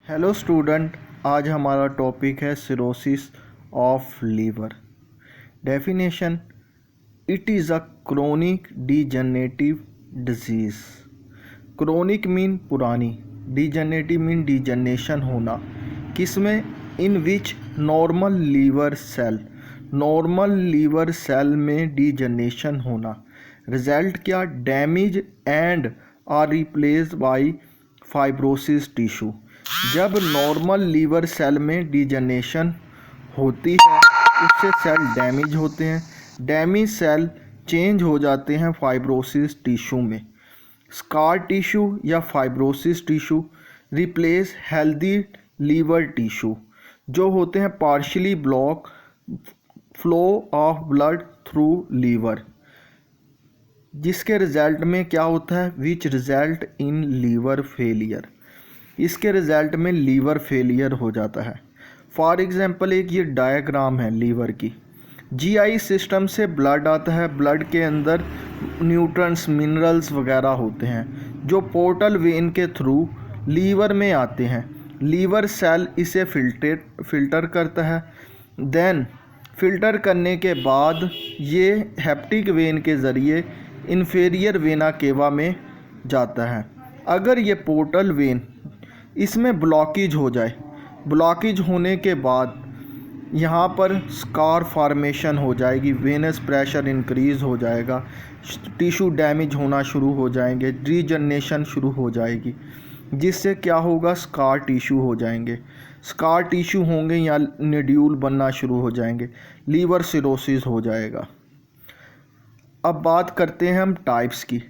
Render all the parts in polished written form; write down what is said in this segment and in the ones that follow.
Hello student, आज हमारा topic है cirrhosis of liver. Definition: it is a chronic degenerative disease. Chronic mean पुरानी, degenerative mean degeneration होना, किसमें? In which normal liver cell में degeneration होना। रिजल्ट क्या? Damage and are replaced by fibrosis tissue. जब नॉर्मल लीवर सेल में degeneration होती है उससे सेल डैमेज होते हैं, डैमेज सेल चेंज हो जाते हैं फाइब्रोसिस टिश्यू में। स्कार टिश्यू या fibrosis tissue replace healthy liver tissue जो होते हैं partially block flow of blood through liver, जिसके रिजल्ट में क्या होता है? Which result in liver failure. इसके रिजल्ट में लीवर फेलियर हो जाता है। फॉर एग्जांपल एक ये डायग्राम है लीवर की। जीआई सिस्टम से ब्लड आता है, ब्लड के अंदर न्यूट्रंस मिनरल्स वगैरह होते हैं जो पोर्टल वेन के थ्रू लीवर में आते हैं। लीवर सेल इसे फिल्टर करता है। देन फिल्टर करने के बाद ये हेप्टिक वेन के ज़रिए इन्फीरियर वेना केवा में जाता है। अगर ये पोर्टल वेन इसमें ब्लॉकेज हो जाए, ब्लॉकेज होने के बाद यहाँ पर स्कार फॉर्मेशन हो जाएगी, वेनस प्रेशर इंक्रीज़ हो जाएगा, टिश्यू डैमेज होना शुरू हो जाएंगे, डीजनरेशन शुरू हो जाएगी, जिससे क्या होगा? स्कार टिश्यू हो जाएंगे। स्कार टिश्यू होंगे या नोड्यूल बनना शुरू हो जाएंगे, लीवर सिरोसिस हो जाएगा। अब बात करते हैं हम टाइप्स की।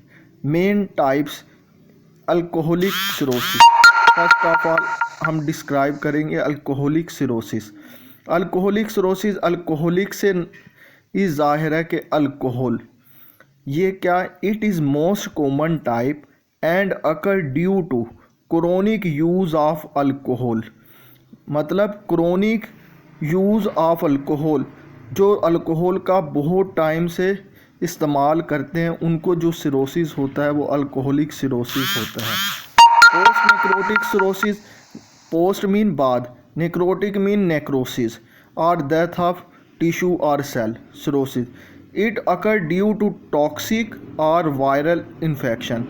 Main types: alcoholic cirrhosis. First of all हम डिस्क्राइब करेंगे alcoholic cirrhosis. Alcoholic cirrhosis, alcoholic से इस ज़ाहिर है कि अल्कोहल ये क्या? It is most common type and occur due to chronic use of alcohol. मतलब क्रोनिक यूज़ ऑफ अल्कोहल, जो अल्कोहल का बहुत टाइम से इस्तेमाल करते हैं उनको जो सिरोसिस होता है वो अल्कोहलिक सिरोसिस होता है। Post necrotic cirrhosis, post mean बाद, नेक्रोटिक मीन नेक्रोसिस और डेथ ऑफ टिश्यू और cell cirrhosis. It occur due to toxic और वायरल इन्फेक्शन।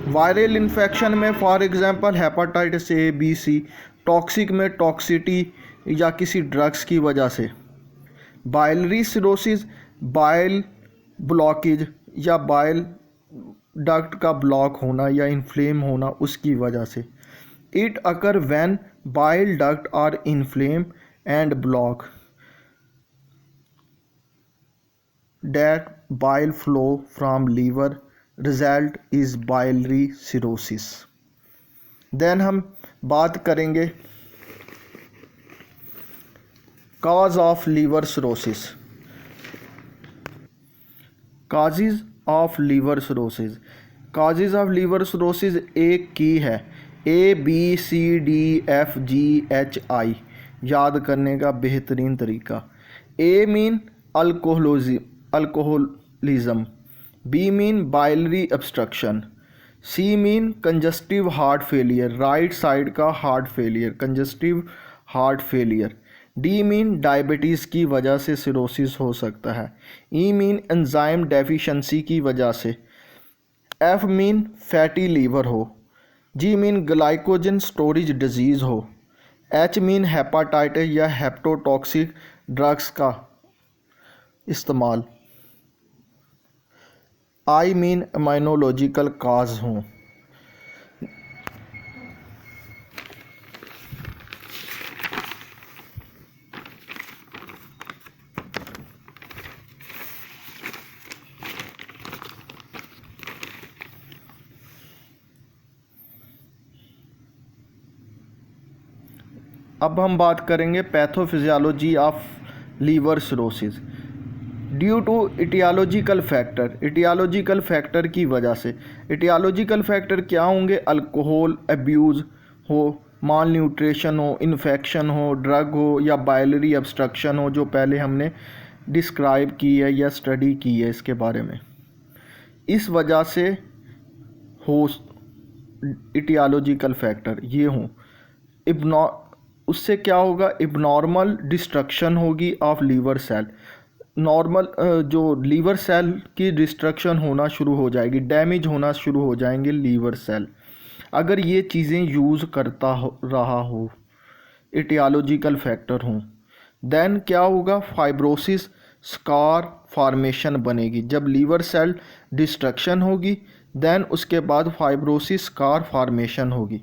वायरल इन्फेक्शन में for example hepatitis A B C, toxic में toxicity या किसी ड्रग्स की वजह से। बाइलरी सिरोसिस, बाइल ब्लॉकेज या बाइल डक्ट का ब्लॉक होना या इन्फ्लेम होना उसकी वजह से। It occur when bile duct are inflame and block that bile flow from liver, result is biliary cirrhosis. Then हम बात करेंगे cause of liver cirrhosis. Causes of liver cirrhosis. Causes of liver cirrhosis एक की है, ABCDFGHI याद करने का बेहतरीन तरीका। A mean alcoholism, B mean biliary obstruction, C mean congestive heart failure, right side का heart failure, congestive heart failure, D mean diabetes की वजह से सिरोसिस हो सकता है, ई मीन एंजाइम डेफिशिएंसी की वजह से, एफ मीन फैटी लीवर हो, G mean glycogen storage disease हो, एच मीन हेपाटाइटिस या हेप्टोटॉक्सिक ड्रग्स का इस्तेमाल, आई मीन इम्यूनोलॉजिकल काज हों। अब हम बात करेंगे pathophysiology of liver cirrhosis. Due to etiological factor, etiological factor की वजह से। इटियोलॉजिकल फैक्टर क्या होंगे? अल्कोहल अब्यूज़ हो, माल न्यूट्रिशन हो, इन्फेक्शन हो, ड्रग हो या बाइलरी ऑब्स्ट्रक्शन हो, जो पहले हमने डिस्क्राइब की है या स्टडी की है इसके बारे में। इस वजह से हो इटियोलॉजिकल फैक्टर ये हों। उससे क्या होगा, इबनॉर्मल डिस्ट्रक्शन होगी ऑफ लीवर सेल। नॉर्मल जो लीवर सेल की डिस्ट्रक्शन होना शुरू हो जाएगी, डैमेज होना शुरू हो जाएंगे लीवर सेल, अगर ये चीज़ें यूज़ करता रहा हो, एटियोलॉजिकल फैक्टर हों। देन क्या होगा, फाइब्रोसिस स्कार फॉर्मेशन बनेगी। जब लीवर सेल डिस्ट्रक्शन होगी देन उसके बाद फाइब्रोसिस स्कार फॉर्मेशन होगी।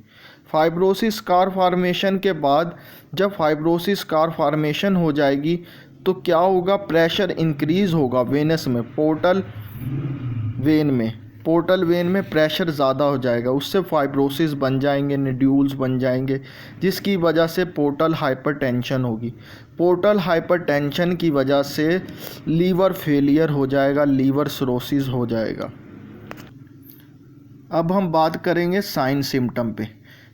फाइब्रोसिस स्कार फॉर्मेशन के बाद जब फाइब्रोसिस स्कार फॉर्मेशन हो जाएगी तो क्या होगा, प्रेशर इंक्रीज़ होगा वेनस में, पोर्टल वेन में प्रेशर ज़्यादा हो जाएगा, उससे फाइब्रोसिस बन जाएंगे, नोड्यूल्स बन जाएंगे, जिसकी वजह से पोर्टल हाइपरटेंशन होगी। पोर्टल हाइपरटेंशन की वजह से लीवर फेलियर हो जाएगा, लीवर सिरोसिस हो जाएगा। अब हम बात करेंगे साइन सिम्टम पे।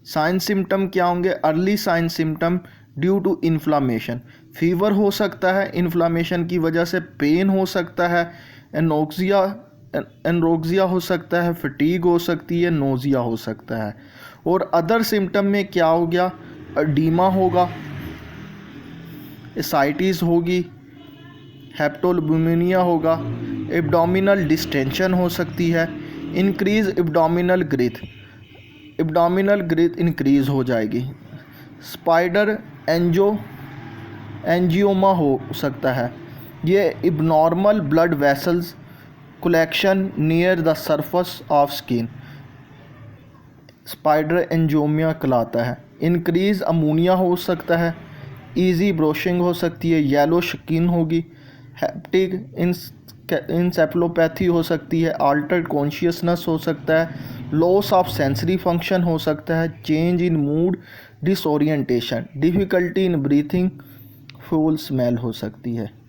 साइन सिम्टम क्या होंगे, early sign symptom due to inflammation, fever हो सकता है, इन्फ्लामेशन की वजह से पेन हो सकता है, एनोरेक्सिया हो सकता है, फटीग हो सकती है, नोज़िया हो सकता है। और अदर सिम्टम में क्या हो गया, एडीमा होगा, एसाइटिस होगी, हेप्टोल्यूमिनिया होगा, एब्डोमिनल डिस्टेंशन हो सकती है, इंक्रीज एब्डोमिनल ग्रेथ इंक्रीज़ हो जाएगी, स्पाइडर एंजियोमा हो सकता है, ये abnormal blood vessels collection near the surface of skin, spider angioma कहलाता है। इंक्रीज अमोनिया हो सकता है, इजी ब्रोशिंग हो सकती है, येलो स्किन होगी, हेप्टिक इंसेफलोपैथी हो सकती है, अल्टर्ड कॉन्शियसनेस हो सकता है, लॉस ऑफ सेंसरी फंक्शन हो सकता है, change in mood, disorientation, difficulty in breathing, foul smell हो सकती है।